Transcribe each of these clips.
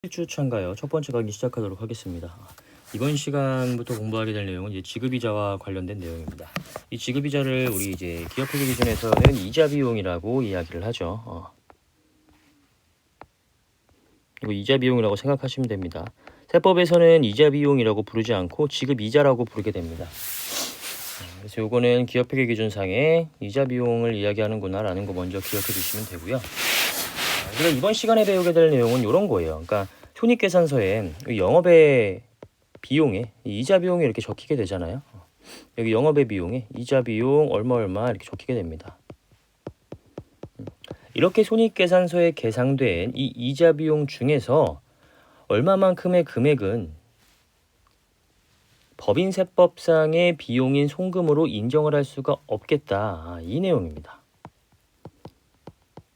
주 참가요. 첫 번째 강의 시작하도록 하겠습니다. 이번 시간부터 공부하게 될 내용은 이제 지급이자와 관련된 내용입니다. 이 지급이자를 우리 이제 기업회계 기준에서는 이자 비용이라고 이야기를 하죠. 이거 이자 비용이라고 생각하시면 됩니다. 세법에서는 이자 비용이라고 부르지 않고 지급이자라고 부르게 됩니다. 그래서 요거는 기업회계 기준상의 이자 비용을 이야기하는구나 라는 거 먼저 기억해 주시면 되고요. 우리가 이번 시간에 배우게 될 내용은 이런 거예요. 그러니까 손익계산서에 영업의 비용에 이자 비용이 이렇게 적히게 되잖아요. 여기 영업의 비용에 이자 비용 얼마 이렇게 적히게 됩니다. 이렇게 손익계산서에 계상된 이 이자 비용 중에서 얼마만큼의 금액은 법인세법상의 비용인 송금으로 인정을 할 수가 없겠다. 이 내용입니다.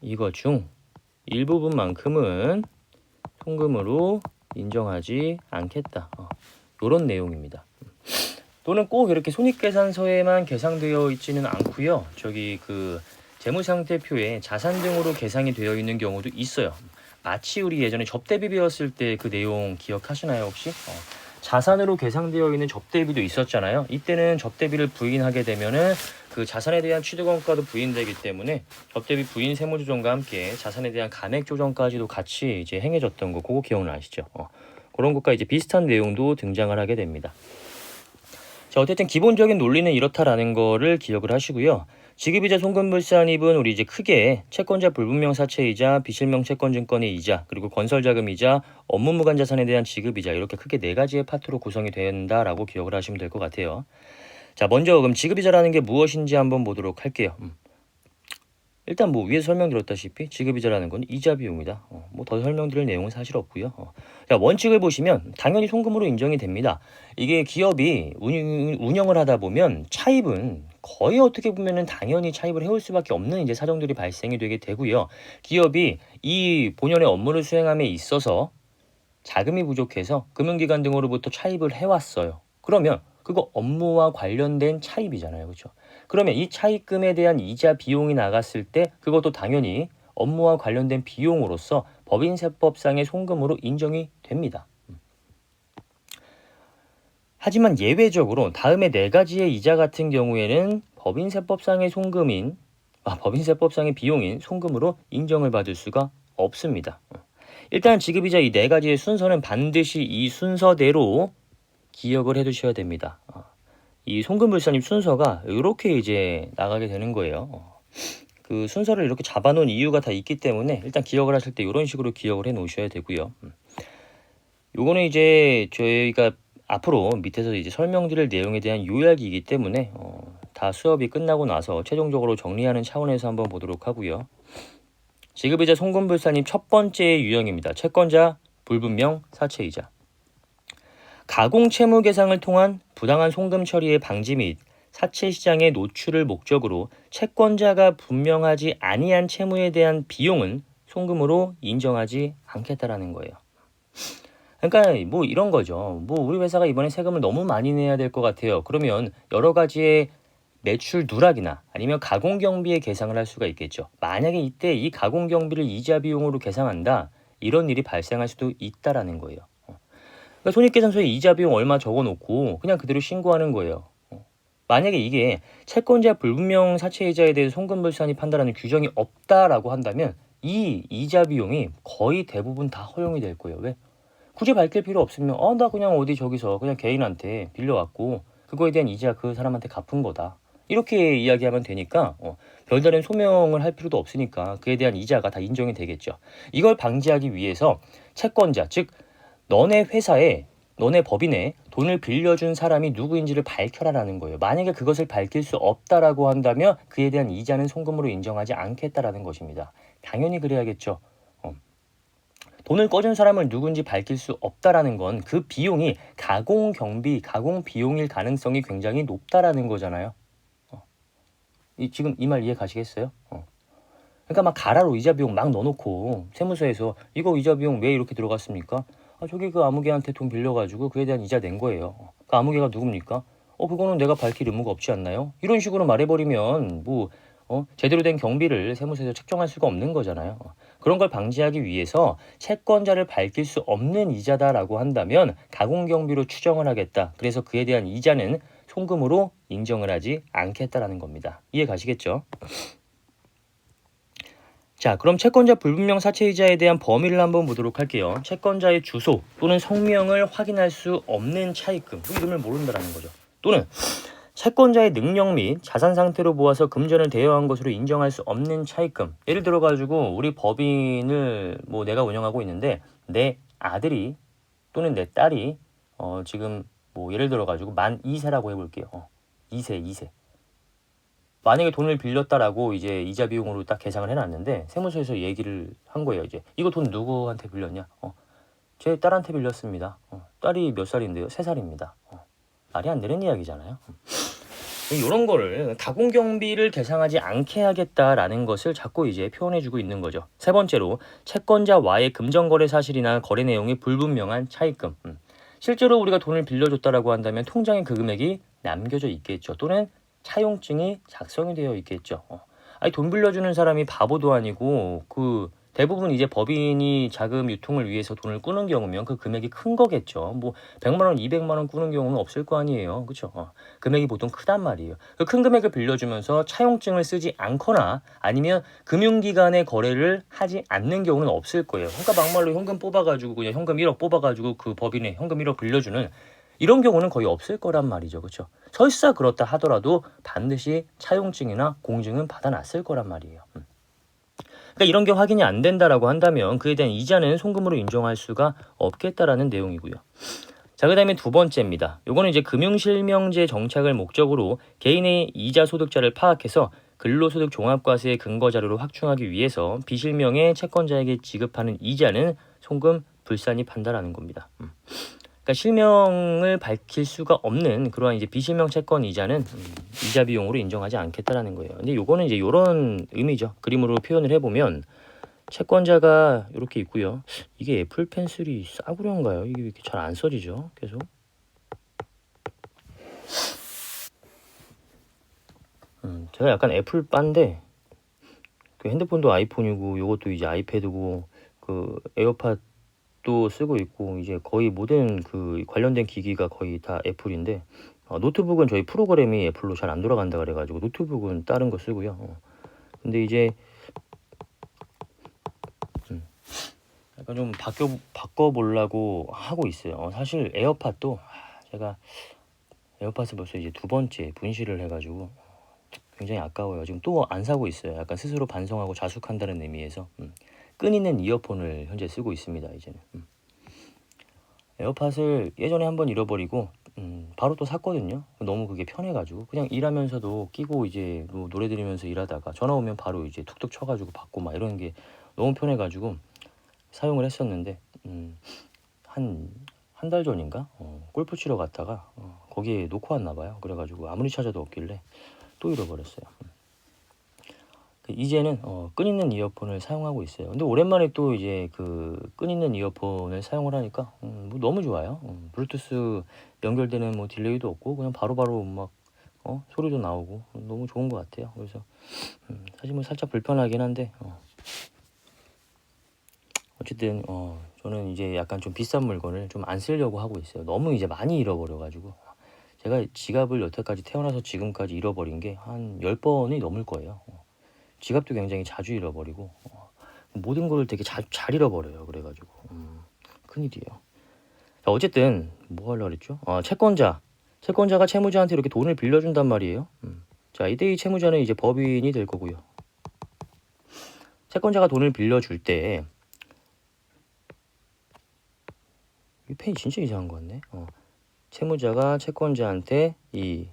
이거 중 일부분만큼은 송금으로 인정하지 않겠다. 이런 내용입니다. 또는 꼭 이렇게 손익계산서에만 계상되어 있지는 않고요. 저기 그 재무상태표에 자산 등으로 계상이 되어 있는 경우도 있어요. 마치 우리 예전에 접대비 배웠을 때 그 내용 기억하시나요 혹시? 자산으로 계상되어 있는 접대비도 있었잖아요. 이때는 접대비를 부인하게 되면은 그 자산에 대한 취득원가도 부인되기 때문에 접대비 부인 세무조정과 함께 자산에 대한 감액 조정까지도 같이 이제 행해졌던 거 그거 기억나시죠? 그런 것과 이제 비슷한 내용도 등장을 하게 됩니다. 자, 어쨌든 기본적인 논리는 이렇다라는 거를 기억을 하시고요. 지급이자 송금불산입은 우리 이제 크게 채권자 불분명 사채이자 비실명 채권증권의 이자 그리고 건설자금이자 업무무관자산에 대한 지급이자 이렇게 크게 네 가지의 파트로 구성이 된다라고 기억을 하시면 될 것 같아요. 자, 먼저 그럼 지급이자라는 게 무엇인지 한번 보도록 할게요. 일단 뭐 위에서 설명드렸다시피 지급이자라는 건 이자 비용이다. 뭐 더 설명드릴 내용은 사실 없고요. 자, 원칙을 보시면 당연히 송금으로 인정이 됩니다. 이게 기업이 운영을 하다 보면 차입은 거의 어떻게 보면은 당연히 차입을 해올 수밖에 없는 이제 사정들이 발생이 되게 되고요. 기업이 이 본연의 업무를 수행함에 있어서 자금이 부족해서 금융기관 등으로부터 차입을 해왔어요. 그러면 그거 업무와 관련된 차입이잖아요. 그렇죠? 그러면 이 차입금에 대한 이자 비용이 나갔을 때 그것도 당연히 업무와 관련된 비용으로서 법인세법상의 송금으로 인정이 됩니다. 하지만 예외적으로 다음의 네 가지의 이자 같은 경우에는 법인세법상의 법인세법상의 비용인 송금으로 인정을 받을 수가 없습니다. 일단 지급이자 이 네 가지의 순서는 반드시 이 순서대로 기억을 해 두셔야 됩니다. 이 송금불산입 순서가 이렇게 이제 나가게 되는 거예요. 그 순서를 이렇게 잡아놓은 이유가 다 있기 때문에 일단 기억을 하실 때 이런 식으로 기억을 해 놓으셔야 되고요. 요거는 이제 저희가 앞으로 밑에서 이제 설명드릴 내용에 대한 요약이기 때문에 다 수업이 끝나고 나서 최종적으로 정리하는 차원에서 한번 보도록 하고요. 지급이자 송금불산입 첫 번째 유형입니다. 채권자 불분명 사채이자. 가공채무 계상을 통한 부당한 송금 처리의 방지 및 사채 시장의 노출을 목적으로 채권자가 분명하지 아니한 채무에 대한 비용은 송금으로 인정하지 않겠다라는 거예요. 그러니까 뭐 이런 거죠. 뭐 우리 회사가 이번에 세금을 너무 많이 내야 될 것 같아요. 그러면 여러 가지의 매출 누락이나 아니면 가공경비의 계상을 할 수가 있겠죠. 만약에 이때 이 가공경비를 이자 비용으로 계상한다. 이런 일이 발생할 수도 있다라는 거예요. 그러니까 손익계산서에 이자 비용 얼마 적어놓고 그냥 그대로 신고하는 거예요. 만약에 이게 채권자 불분명 사채이자에 대해서 송금불산이 판단하는 규정이 없다라고 한다면 이 이자 비용이 거의 대부분 다 허용이 될 거예요. 왜? 굳이 밝힐 필요 없으면 나 그냥 어디 저기서 그냥 개인한테 빌려왔고 그거에 대한 이자 그 사람한테 갚은 거다. 이렇게 이야기하면 되니까 별다른 소명을 할 필요도 없으니까 그에 대한 이자가 다 인정이 되겠죠. 이걸 방지하기 위해서 채권자 즉 너네 회사에 너네 법인에 돈을 빌려준 사람이 누구인지를 밝혀라라는 거예요. 만약에 그것을 밝힐 수 없다라고 한다면 그에 대한 이자는 송금으로 인정하지 않겠다라는 것입니다. 당연히 그래야겠죠. 돈을 꺼준 사람을 누군지 밝힐 수 없다라는 건 그 비용이 가공 비용일 가능성이 굉장히 높다라는 거잖아요. 지금 이 말 이해 가시겠어요? 그러니까 막 가라로 이자 비용 막 넣어놓고 세무서에서 이거 이자 비용 왜 이렇게 들어갔습니까? 저기 그 아무개한테 돈 빌려가지고 그에 대한 이자 낸 거예요. 그 아무개가 누굽니까? 그거는 내가 밝힐 의무가 없지 않나요? 이런 식으로 말해버리면 제대로 된 경비를 세무서에서 책정할 수가 없는 거잖아요. 그런 걸 방지하기 위해서 채권자를 밝힐 수 없는 이자다라고 한다면 가공경비로 추정을 하겠다. 그래서 그에 대한 이자는 송금으로 인정을 하지 않겠다라는 겁니다. 이해 가시겠죠? 자, 그럼 채권자 불분명 사채이자에 대한 범위를 한번 보도록 할게요. 채권자의 주소 또는 성명을 확인할 수 없는 차입금, 그 이름을 모른다라는 거죠. 또는 채권자의 능력 및 자산 상태로 보아서 금전을 대여한 것으로 인정할 수 없는 차입금. 예를 들어 가지고 우리 법인을 뭐 내가 운영하고 있는데 내 아들이 또는 내 딸이 지금 뭐 예를 들어 가지고 만 2세라고 해볼게요. 2세. 만약에 돈을 빌렸다라고 이제 이자 비용으로 딱 계상을 해놨는데 세무서에서 얘기를 한 거예요. 이제 이거 돈 누구한테 빌렸냐? 제 딸한테 빌렸습니다. 딸이 몇 살인데요? 3살입니다. 말이 안 되는 이야기잖아요. 이런 거를 가공경비를 계상하지 않게 하겠다라는 것을 자꾸 이제 표현해주고 있는 거죠. 세 번째로 채권자와의 금전거래 사실이나 거래 내용이 불분명한 차입금. 실제로 우리가 돈을 빌려줬다라고 한다면 통장에 그 금액이 남겨져 있겠죠. 또는 차용증이 작성이 되어 있겠죠. 아니 돈 빌려주는 사람이 바보도 아니고 그 대부분 이제 법인이 자금 유통을 위해서 돈을 꾸는 경우면 그 금액이 큰 거겠죠. 뭐 100만 원, 200만 원 꾸는 경우는 없을 거 아니에요. 그렇죠? 금액이 보통 크단 말이에요. 그 큰 금액을 빌려주면서 차용증을 쓰지 않거나 아니면 금융기관의 거래를 하지 않는 경우는 없을 거예요. 그러니까 막말로 현금 뽑아가지고 그냥 현금 1억 뽑아가지고 그 법인에 현금 1억 빌려주는 이런 경우는 거의 없을 거란 말이죠. 그렇죠? 설사 그렇다 하더라도 반드시 차용증이나 공증은 받아놨을 거란 말이에요. 그러니까 이런 게 확인이 안 된다라고 한다면 그에 대한 이자는 송금으로 인정할 수가 없겠다라는 내용이고요. 자, 그 다음에 두 번째입니다. 요거는 이제 금융실명제 정착을 목적으로 개인의 이자 소득자를 파악해서 근로소득 종합과세의 근거자료로 확충하기 위해서 비실명의 채권자에게 지급하는 이자는 송금 불산입한다라는 겁니다. 그러니까 실명을 밝힐 수가 없는 그러한 이제 비실명 채권 이자는 이자 비용으로 인정하지 않겠다라는 거예요. 근데 요거는 이제 요런 의미죠. 그림으로 표현을 해보면 채권자가 이렇게 있고요. 이게 애플 펜슬이 싸구려인가요? 이게 왜 이렇게 잘 안 써지죠? 계속. 제가 약간 애플 빤데 그 핸드폰도 아이폰이고 요것도 이제 아이패드고 그 에어팟 또 쓰고 있고 이제 거의 모든 그 관련된 기기가 거의 다 애플인데 노트북은 저희 프로그램이 애플로 잘 안 돌아간다 그래가지고 노트북은 다른 거 쓰고요. 근데 이제 약간 좀 바꿔보려고 하고 있어요. 사실 에어팟도 제가 에어팟을 벌써 이제 2번째 분실을 해가지고 굉장히 아까워요. 지금 또 안 사고 있어요. 약간 스스로 반성하고 자숙한다는 의미에서 끈있는 이어폰을 현재 쓰고 있습니다. 이제는. 에어팟을 예전에 한번 잃어버리고 바로 또 샀거든요. 너무 그게 편해가지고 그냥 일하면서도 끼고 이제 뭐 노래 들으면서 일하다가 전화 오면 바로 이제 툭툭 쳐가지고 받고 막 이런 게 너무 편해가지고 사용을 했었는데 한 달 전인가 골프 치러 갔다가 거기에 놓고 왔나 봐요. 그래가지고 아무리 찾아도 없길래 또 잃어버렸어요. 이제는 끈있는 이어폰을 사용하고 있어요. 근데 오랜만에 또 이제 그 끈있는 이어폰을 사용을 하니까 뭐 너무 좋아요. 블루투스 연결되는 뭐 딜레이도 없고 그냥 바로바로 막 소리도 나오고 너무 좋은 것 같아요. 그래서 사실 뭐 살짝 불편하긴 한데 어쨌든 저는 이제 약간 좀 비싼 물건을 좀 안 쓰려고 하고 있어요. 너무 이제 많이 잃어버려가지고 제가 지갑을 여태까지 태어나서 지금까지 잃어버린 게 한 10번이 넘을 거예요. 지갑도 굉장히 자주 잃어버리고 모든 걸 되게 잘 잃어버려요. 그래가지고 큰일이에요. 자, 어쨌든 뭐 하려고 그랬죠? 채권자가 채무자한테 이렇게 돈을 빌려준단 말이에요. 자, 이때 이 채무자는 이제 법인이 될 거고요. 채권자가 돈을 빌려줄 때 이 펜이 진짜 이상한 거 같네. 채무자가 채권자한테 이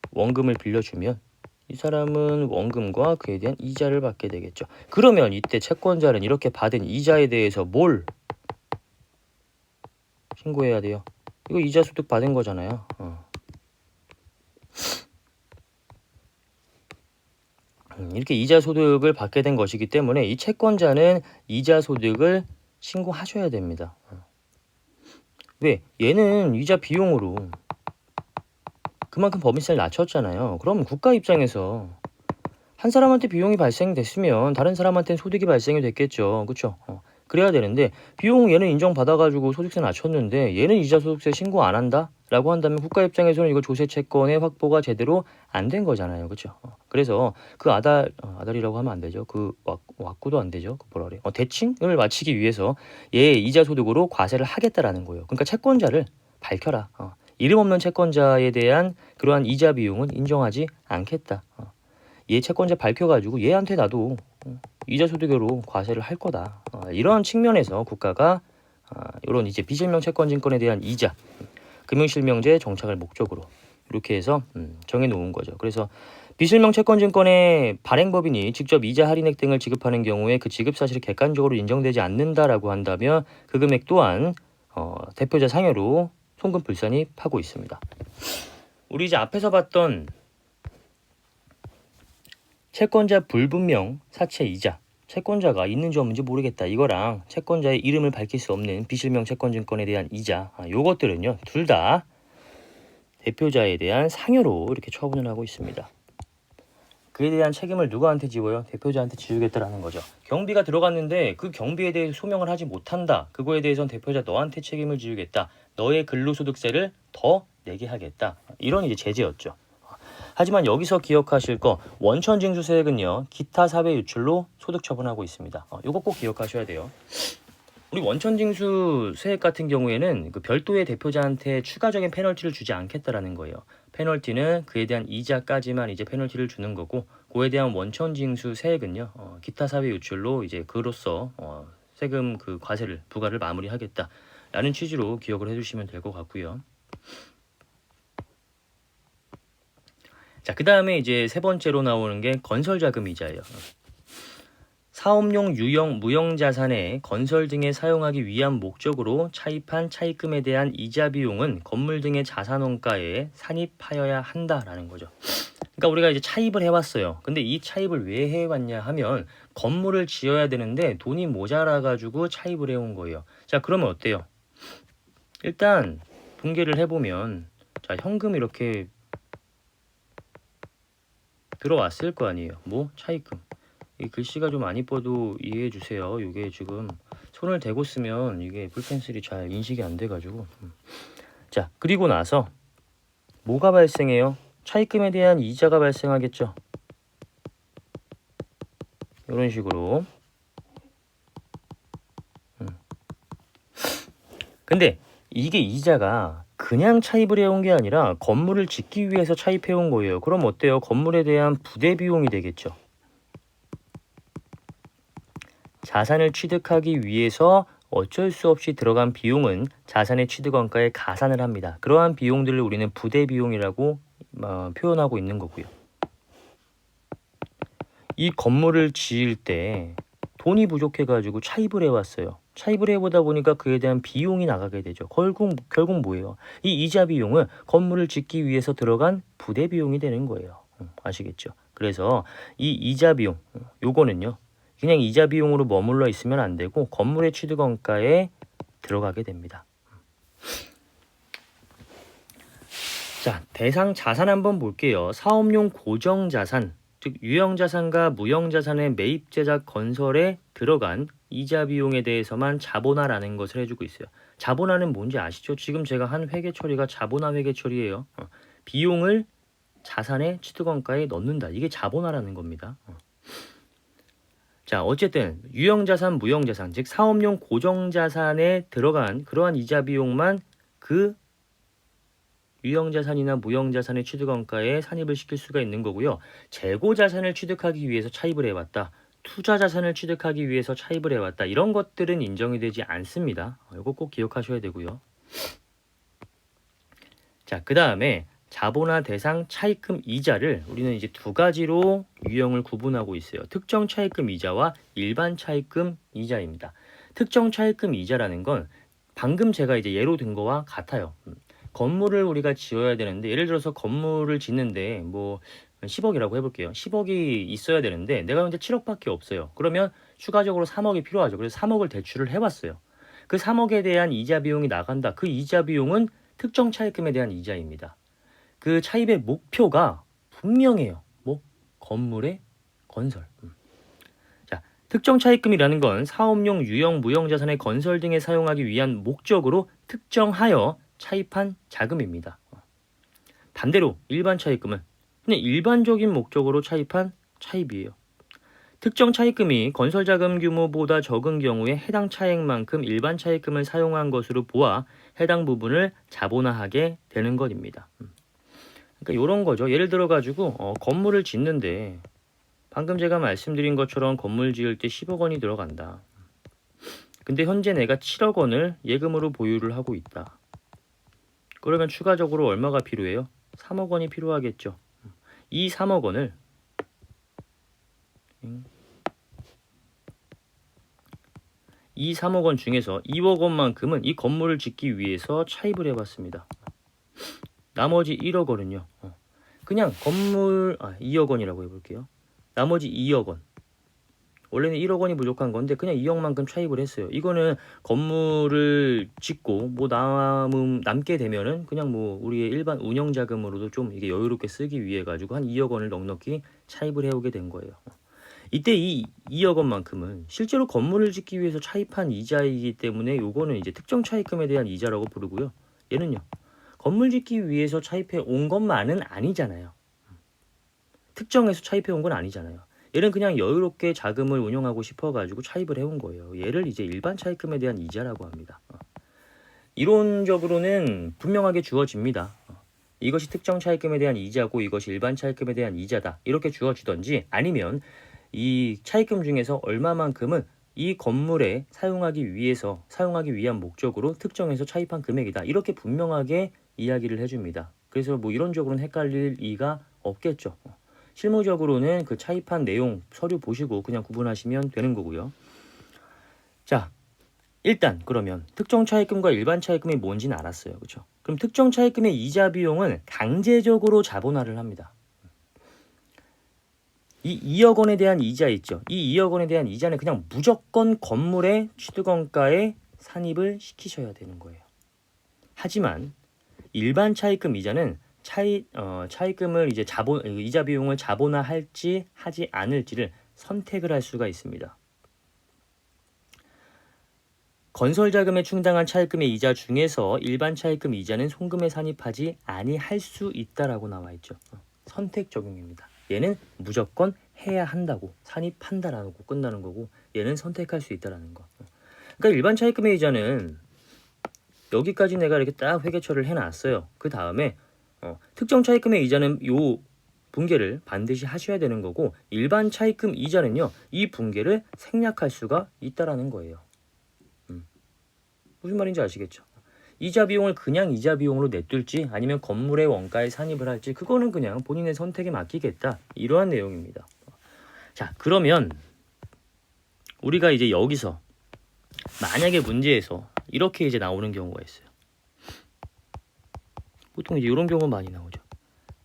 원금을 빌려주면 이 사람은 원금과 그에 대한 이자를 받게 되겠죠. 그러면 이때 채권자는 이렇게 받은 이자에 대해서 뭘 신고해야 돼요? 이거 이자 소득 받은 거잖아요. 이렇게 이자 소득을 받게 된 것이기 때문에 이 채권자는 이자 소득을 신고하셔야 됩니다. 왜? 얘는 이자 비용으로 그만큼 법인세를 낮췄잖아요. 그럼 국가 입장에서 한 사람한테 비용이 발생됐으면 다른 사람한테는 소득이 발생이 됐겠죠. 그쵸? 그래야 되는데 비용 얘는 인정받아가지고 소득세 낮췄는데 얘는 이자 소득세 신고 안 한다? 라고 한다면 국가 입장에서는 이거 조세 채권의 확보가 제대로 안 된 거잖아요. 그쵸? 그래서 그 아달이라고 하면 안 되죠. 그 왁구도 안 되죠. 그 뭐라 그래? 대칭을 마치기 위해서 얘 이자 소득으로 과세를 하겠다라는 거예요. 그러니까 채권자를 밝혀라. 이름 없는 채권자에 대한 그러한 이자 비용은 인정하지 않겠다. 얘 채권자 밝혀가지고 얘한테 나도 이자 소득으로 과세를 할 거다. 이런 측면에서 국가가 이런 이제 비실명 채권증권에 대한 이자, 금융실명제 정착을 목적으로 이렇게 해서 정해놓은 거죠. 그래서 비실명 채권증권의 발행법인이 직접 이자 할인액 등을 지급하는 경우에 그 지급 사실이 객관적으로 인정되지 않는다라고 한다면 그 금액 또한 대표자 상여로 송금 불산입하고 있습니다. 우리 이제 앞에서 봤던 채권자 불분명 사채 이자, 채권자가 있는지 없는지 모르겠다 이거랑 채권자의 이름을 밝힐 수 없는 비실명 채권증권에 대한 이자, 요것들은요 둘 다 대표자에 대한 상여로 이렇게 처분을 하고 있습니다. 그에 대한 책임을 누구한테 지워요? 대표자한테 지우겠다라는 거죠. 경비가 들어갔는데 그 경비에 대해서 소명을 하지 못한다. 그거에 대해서는 대표자 너한테 책임을 지우겠다. 너의 근로소득세를 더 내게 하겠다. 이런 이제 제재였죠. 하지만 여기서 기억하실 거 원천징수세액은요. 기타 사회 유출로 소득 처분하고 있습니다. 이거 꼭 기억하셔야 돼요. 우리 원천징수세액 같은 경우에는 그 별도의 대표자한테 추가적인 페널티를 주지 않겠다라는 거예요. 페널티는 그에 대한 이자까지만 이제 페널티를 주는 거고, 그에 대한 원천징수세액은요. 기타 사회 유출로 이제 그로써 세금 그 과세를 부과를 마무리하겠다라는 취지로 기억을 해주시면 될 것 같고요. 자, 그 다음에 이제 세 번째로 나오는 게 건설자금 이자예요. 사업용 유형 무형자산의 건설 등에 사용하기 위한 목적으로 차입한 차입금에 대한 이자 비용은 건물 등의 자산원가에 산입하여야 한다라는 거죠. 그러니까 우리가 이제 차입을 해왔어요. 근데 이 차입을 왜 해왔냐 하면 건물을 지어야 되는데 돈이 모자라가지고 차입을 해온 거예요. 자, 그러면 어때요? 일단 분개를 해보면 자, 현금 이렇게 들어왔을 거 아니에요. 뭐 차입금. 이 글씨가 좀 안 이뻐도 이해해 주세요. 이게 지금 손을 대고 쓰면 이게 애플펜슬이 잘 인식이 안 돼가지고. 자, 그리고 나서 뭐가 발생해요? 차입금에 대한 이자가 발생하겠죠. 이런 식으로. 근데 이게 이자가 그냥 차입을 해온 게 아니라 건물을 짓기 위해서 차입해온 거예요. 그럼 어때요? 건물에 대한 부대 비용이 되겠죠. 자산을 취득하기 위해서 어쩔 수 없이 들어간 비용은 자산의 취득원가에 가산을 합니다. 그러한 비용들을 우리는 부대 비용이라고 표현하고 있는 거고요. 이 건물을 지을 때 돈이 부족해가지고 차입을 해왔어요. 차입을 해보다 보니까 그에 대한 비용이 나가게 되죠. 결국 뭐예요? 이 이자 비용은 건물을 짓기 위해서 들어간 부대 비용이 되는 거예요. 아시겠죠? 그래서 이 이자 비용, 요거는요. 그냥 이자 비용으로 머물러 있으면 안 되고 건물의 취득원가에 들어가게 됩니다. 자, 대상 자산 한번 볼게요. 사업용 고정자산, 즉 유형자산과 무형자산의 매입, 제작, 건설에 들어간 이자 비용에 대해서만 자본화라는 것을 해주고 있어요. 자본화는 뭔지 아시죠? 지금 제가 한 회계 처리가 자본화 회계 처리예요. 비용을 자산의 취득원가에 넣는다. 이게 자본화라는 겁니다. 자, 어쨌든 유형자산, 무형자산, 즉 사업용 고정자산에 들어간 그러한 이자 비용만 그 유형자산이나 무형자산의 취득원가에 산입을 시킬 수가 있는 거고요. 재고자산을 취득하기 위해서 차입을 해왔다. 투자자산을 취득하기 위해서 차입을 해왔다. 이런 것들은 인정이 되지 않습니다. 이거 꼭 기억하셔야 되고요. 자, 그 다음에 자본화 대상 차입금 이자를 우리는 이제 두 가지로 유형을 구분하고 있어요. 특정 차입금 이자와 일반 차입금 이자입니다. 특정 차입금 이자라는 건 방금 제가 이제 예로 든 거와 같아요. 건물을 우리가 지어야 되는데 예를 들어서 건물을 짓는데 뭐 10억이라고 해볼게요. 10억이 있어야 되는데 내가 현재 7억밖에 없어요. 그러면 추가적으로 3억이 필요하죠. 그래서 3억을 대출을 해봤어요. 그 3억에 대한 이자 비용이 나간다. 그 이자 비용은 특정 차입금에 대한 이자입니다. 그 차입의 목표가 분명해요. 뭐 건물의 건설. 자, 특정 차입금이라는 건 사업용 유형 무형자산의 건설 등에 사용하기 위한 목적으로 특정하여 차입한 자금입니다. 반대로 일반 차입금은 그냥 일반적인 목적으로 차입한 차입이에요. 특정 차입금이 건설자금 규모보다 적은 경우에 해당 차액만큼 일반 차입금을 사용한 것으로 보아 해당 부분을 자본화하게 되는 것입니다. 그러니까 이런 거죠. 예를 들어 가지고 건물을 짓는데 방금 제가 말씀드린 것처럼 건물 지을 때 10억 원이 들어간다. 근데 현재 내가 7억 원을 예금으로 보유를 하고 있다. 그러면 추가적으로 얼마가 필요해요? 3억 원이 필요하겠죠. 이 3억 원을 이 3억 원 중에서 2억 원만큼은 이 건물을 짓기 위해서 차입을 해봤습니다. 나머지 1억 원은요. 그냥 건물 2억 원이라고 해볼게요. 나머지 2억 원. 원래는 1억 원이 부족한 건데 그냥 2억만큼 차입을 했어요. 이거는 건물을 짓고 뭐 남게 되면은 그냥 뭐 우리의 일반 운영 자금으로도 좀 이게 여유롭게 쓰기 위해 가지고 한 2억 원을 넉넉히 차입을 해오게 된 거예요. 이때 이 2억 원만큼은 실제로 건물을 짓기 위해서 차입한 이자이기 때문에 요거는 이제 특정 차입금에 대한 이자라고 부르고요. 얘는요. 건물 짓기 위해서 차입해 온 것만은 아니잖아요. 특정해서 차입해 온 건 아니잖아요. 얘는 그냥 여유롭게 자금을 운용하고 싶어가지고 차입을 해온 거예요. 얘를 이제 일반 차입금에 대한 이자라고 합니다. 이론적으로는 분명하게 주어집니다. 이것이 특정 차입금에 대한 이자고 이것이 일반 차입금에 대한 이자다. 이렇게 주어지던지 아니면 이 차입금 중에서 얼마만큼은 이 건물에 사용하기 위한 목적으로 특정해서 차입한 금액이다. 이렇게 분명하게 이야기를 해줍니다. 그래서 뭐 이론적으로는 헷갈릴 이가 없겠죠. 실무적으로는 그 차입한 내용 서류 보시고 그냥 구분하시면 되는 거고요. 자, 일단 그러면 특정 차입금과 일반 차입금이 뭔지는 알았어요. 그렇죠? 그럼 특정 차입금의 이자 비용은 강제적으로 자본화를 합니다. 이 2억 원에 대한 이자 있죠. 이 2억 원에 대한 이자는 그냥 무조건 건물의 취득원가에 산입을 시키셔야 되는 거예요. 하지만 일반 차입금 이자는 차입금을 이제 이자 비용을 자본화할지 하지 않을지를 선택을 할 수가 있습니다. 건설 자금에 충당한 차입금의 이자 중에서 일반 차입금 이자는 송금에 산입하지 아니할 수 있다라고 나와 있죠. 선택 적용입니다. 얘는 무조건 해야 한다고 산입한다라고 끝나는 거고 얘는 선택할 수 있다라는 거. 그러니까 일반 차입금의 이자는 여기까지 내가 이렇게 딱 회계처리를 해놨어요. 그 다음에 특정 차입금의 이자는 요 분계를 반드시 하셔야 되는 거고 일반 차입금 이자는요 이 분계를 생략할 수가 있다라는 거예요. 무슨 말인지 아시겠죠? 이자 비용을 그냥 이자 비용으로 내둘지 아니면 건물의 원가에 산입을 할지 그거는 그냥 본인의 선택에 맡기겠다. 이러한 내용입니다. 자, 그러면 우리가 이제 여기서 만약에 문제에서 이렇게 이제 나오는 경우가 있어요. 보통 이제 이런 경우 많이 나오죠.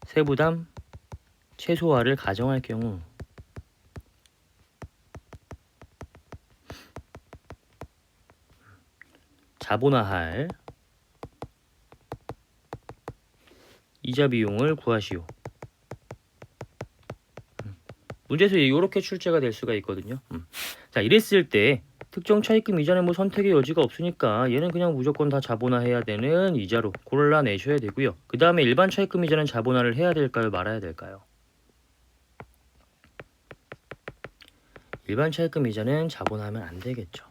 세부담 최소화를 가정할 경우 자본화할 이자 비용을 구하시오. 문제에서 이렇게 출제가 될 수가 있거든요. 자, 이랬을 때 특정 차입금 이자는 뭐 선택의 여지가 없으니까 얘는 그냥 무조건 다 자본화해야 되는 이자로 골라내셔야 되고요. 그 다음에 일반 차입금 이자는 자본화를 해야 될까요? 말아야 될까요? 일반 차입금 이자는 자본화하면 안 되겠죠.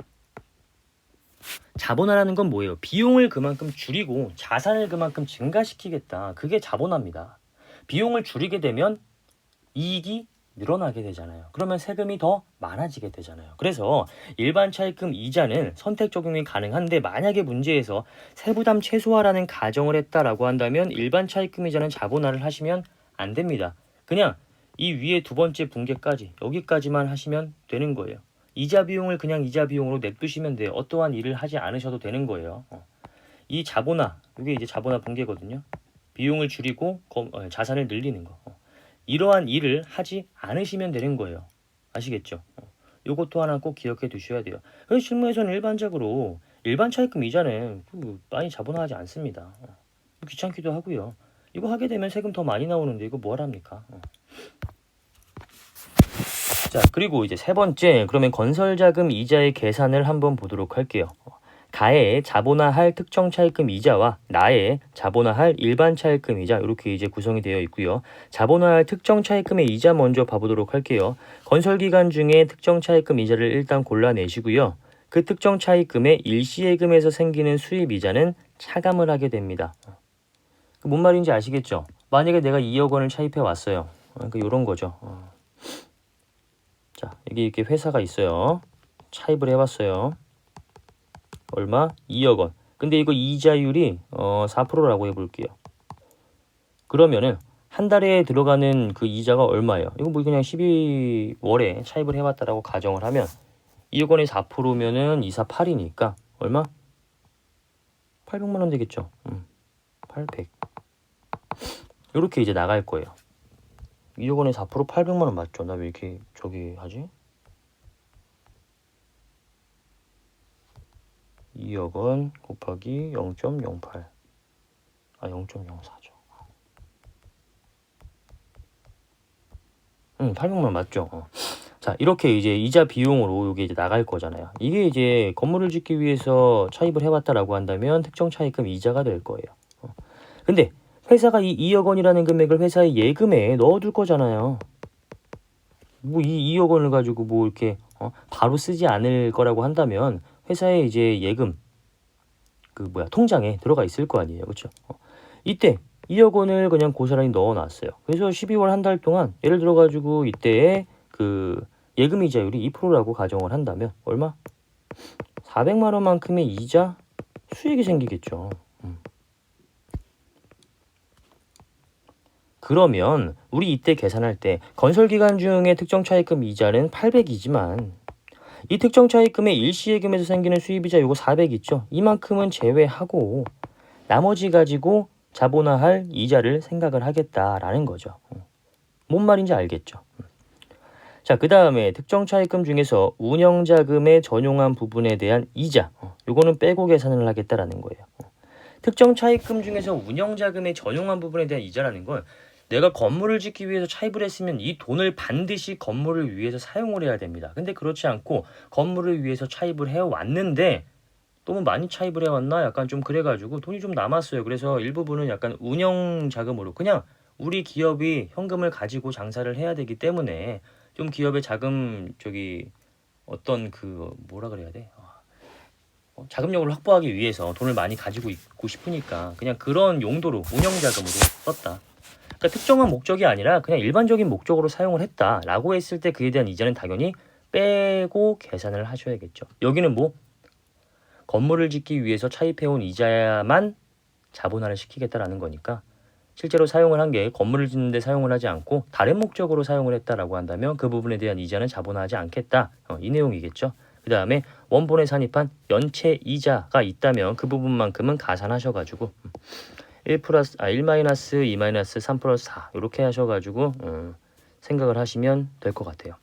자본화라는 건 뭐예요? 비용을 그만큼 줄이고 자산을 그만큼 증가시키겠다. 그게 자본화입니다. 비용을 줄이게 되면 이익이 늘어나게 되잖아요. 그러면 세금이 더 많아지게 되잖아요. 그래서 일반 차입금 이자는 선택 적용이 가능한데 만약에 문제에서 세부담 최소화라는 가정을 했다라고 한다면 일반 차입금 이자는 자본화를 하시면 안 됩니다. 그냥 이 위에 두 번째 분계까지 여기까지만 하시면 되는 거예요. 이자 비용을 그냥 이자 비용으로 냅두시면 돼요. 어떠한 일을 하지 않으셔도 되는 거예요. 이 자본화, 이게 이제 자본화 분계거든요. 비용을 줄이고 자산을 늘리는 거. 이러한 일을 하지 않으시면 되는 거예요. 아시겠죠? 요것도 하나 꼭 기억해 두셔야 돼요. 그래서 실무에서는 일반적으로 일반 차입금 이자는 많이 자본화하지 않습니다. 귀찮기도 하고요. 이거 하게 되면 세금 더 많이 나오는데 이거 뭐 하랍니까? 자, 그리고 이제 세 번째, 그러면 건설자금 이자의 계산을 한번 보도록 할게요. 가의 자본화할 특정 차입금 이자와 나의 자본화할 일반 차입금 이자 이렇게 이제 구성이 되어 있고요. 자본화할 특정 차입금의 이자 먼저 봐보도록 할게요. 건설 기간 중에 특정 차입금 이자를 일단 골라내시고요. 그 특정 차입금의 일시예금에서 생기는 수입 이자는 차감을 하게 됩니다. 뭔 말인지 아시겠죠? 만약에 내가 2억 원을 차입해 왔어요. 그러니까 이런 거죠. 자, 여기 이렇게 회사가 있어요. 차입을 해왔어요. 얼마? 2억 원. 근데 이거 이자율이 4%라고 해볼게요. 그러면은 한 달에 들어가는 그 이자가 얼마예요? 이거 뭐 그냥 12월에 차입을 해왔다라고 가정을 하면 2억 원에 4%면은 2, 4, 8이니까 얼마? 800만 원 되겠죠. 800. 이렇게 이제 나갈 거예요. 2억 원에 4% 800만 원 맞죠? 나 왜 이렇게 저기 하지? 2억 원 곱하기 0.08. 0.04죠. 800만 원 맞죠? 자, 이렇게 이제 이자 비용으로 이게 이제 나갈 거잖아요. 이게 이제 건물을 짓기 위해서 차입을 해왔다라고 한다면 특정 차입금 이자가 될 거예요. 근데 회사가 이 2억 원이라는 금액을 회사의 예금에 넣어둘 거잖아요. 뭐 이 2억 원을 가지고 뭐 이렇게 바로 쓰지 않을 거라고 한다면 회사의 이제 예금 통장에 들어가 있을 거 아니에요, 그렇죠? 이때 2억 원을 그냥 고스란히 넣어놨어요. 그래서 12월 한 달 동안 예를 들어 가지고 이때의 그 예금 이자율이 2%라고 가정을 한다면 얼마? 400만 원만큼의 이자 수익이 생기겠죠. 그러면 우리 이때 계산할 때 건설 기간 중에 특정 차입금 이자는 800이지만 이 특정 차입금의 일시예금에서 생기는 수입이자 요거 400 있죠. 이만큼은 제외하고 나머지 가지고 자본화할 이자를 생각을 하겠다라는 거죠. 뭔 말인지 알겠죠? 자, 그 다음에 특정 차입금 중에서 운영자금에 전용한 부분에 대한 이자, 요거는 빼고 계산을 하겠다라는 거예요. 특정 차입금 중에서 운영자금에 전용한 부분에 대한 이자라는 건 내가 건물을 짓기 위해서 차입을 했으면 이 돈을 반드시 건물을 위해서 사용을 해야 됩니다. 근데 그렇지 않고 건물을 위해서 차입을 해왔는데 너무 많이 차입을 해왔나? 약간 좀 그래가지고 돈이 좀 남았어요. 그래서 일부분은 약간 운영자금으로 그냥 우리 기업이 현금을 가지고 장사를 해야 되기 때문에 좀 기업의 자금 어떤 뭐라 그래야 돼? 자금력을 확보하기 위해서 돈을 많이 가지고 있고 싶으니까 그냥 그런 용도로 운영자금으로 썼다. 그러니까 특정한 목적이 아니라 그냥 일반적인 목적으로 사용을 했다라고 했을 때 그에 대한 이자는 당연히 빼고 계산을 하셔야겠죠. 여기는 뭐 건물을 짓기 위해서 차입해온 이자만 자본화를 시키겠다라는 거니까 실제로 사용을 한 게 건물을 짓는 데 사용을 하지 않고 다른 목적으로 사용을 했다라고 한다면 그 부분에 대한 이자는 자본화하지 않겠다. 이 내용이겠죠. 그 다음에 원본에 산입한 연체 이자가 있다면 그 부분만큼은 가산하셔가지고 1 마이너스 2 마이너스 3 플러스 4 이렇게 하셔가지고 생각을 하시면 될 것 같아요.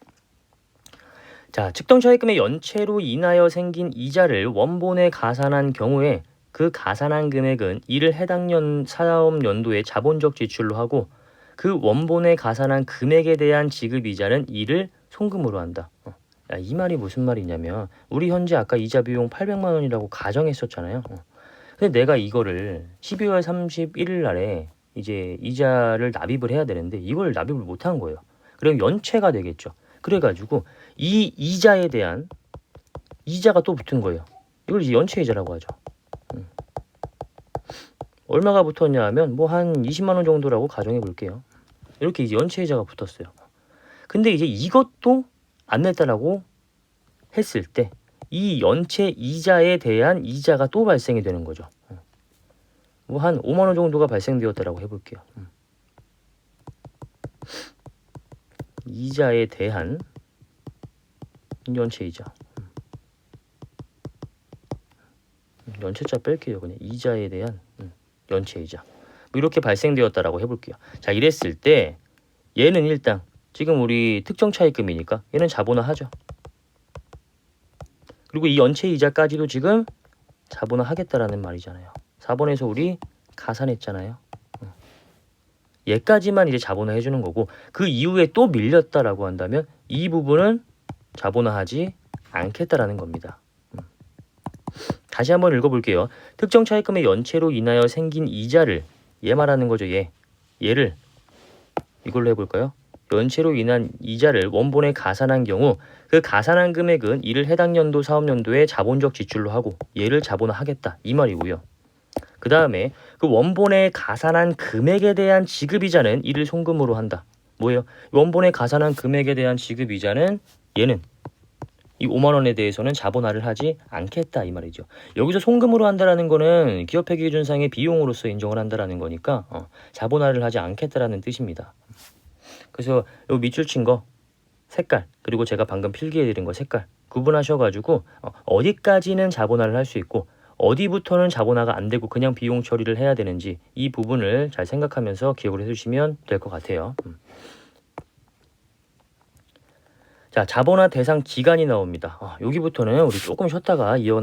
자, 측정 차입금의 연체로 인하여 생긴 이자를 원본에 가산한 경우에 그 가산한 금액은 이를 해당 사업 연도의 자본적 지출로 하고 그 원본에 가산한 금액에 대한 지급 이자는 이를 송금으로 한다. 이 말이 무슨 말이냐면 우리 현재 아까 이자 비용 800만 원이라고 가정했었잖아요. 근데 내가 이거를 12월 31일 날에 이제 이자를 납입을 해야 되는데 이걸 납입을 못한 거예요. 그럼 연체가 되겠죠. 그래가지고 이 이자에 대한 이자가 또 붙은 거예요. 이걸 이제 연체 이자라고 하죠. 얼마가 붙었냐 하면 뭐 한 20만 원 정도라고 가정해 볼게요. 이렇게 이제 연체 이자가 붙었어요. 근데 이제 이것도 안 냈다라고 했을 때 이 연체 이자에 대한 이자가 또 발생이 되는 거죠. 뭐 한 5만 원 정도가 발생되었다라고 해볼게요. 이자에 대한 연체 이자. 연체자 뺄게요. 그냥 이자에 대한 연체 이자. 뭐 이렇게 발생되었다라고 해볼게요. 자, 이랬을 때 얘는 일단 지금 우리 특정 차입금이니까 얘는 자본화하죠. 그리고 이 연체 이자까지도 지금 자본화 하겠다라는 말이잖아요. 4번에서 우리 가산했잖아요. 얘까지만 이제 자본화 해주는 거고 그 이후에 또 밀렸다라고 한다면 이 부분은 자본화하지 않겠다라는 겁니다. 다시 한번 읽어볼게요. 특정 차입금의 연체로 인하여 생긴 이자를 얘 말하는 거죠. 얘를 이걸로 해볼까요? 연체로 인한 이자를 원본에 가산한 경우 그 가산한 금액은 이를 해당 연도 사업연도에 자본적 지출로 하고 얘를 자본화하겠다 이 말이고요. 그 다음에 그 원본에 가산한 금액에 대한 지급이자는 이를 송금으로 한다. 뭐예요? 원본에 가산한 금액에 대한 지급이자는 얘는 이 5만 원에 대해서는 자본화를 하지 않겠다 이 말이죠. 여기서 송금으로 한다라는 거는 기업회계기준상의 비용으로서 인정을 한다라는 거니까 자본화를 하지 않겠다라는 뜻입니다. 그래서 요 밑줄 친 거 색깔 그리고 제가 방금 필기해드린 거 색깔 구분하셔가지고 어디까지는 자본화를 할 수 있고 어디부터는 자본화가 안 되고 그냥 비용 처리를 해야 되는지 이 부분을 잘 생각하면서 기억을 해주시면 될 것 같아요. 자, 자본화 대상 기간이 나옵니다. 여기부터는 우리 조금 쉬었다가 이어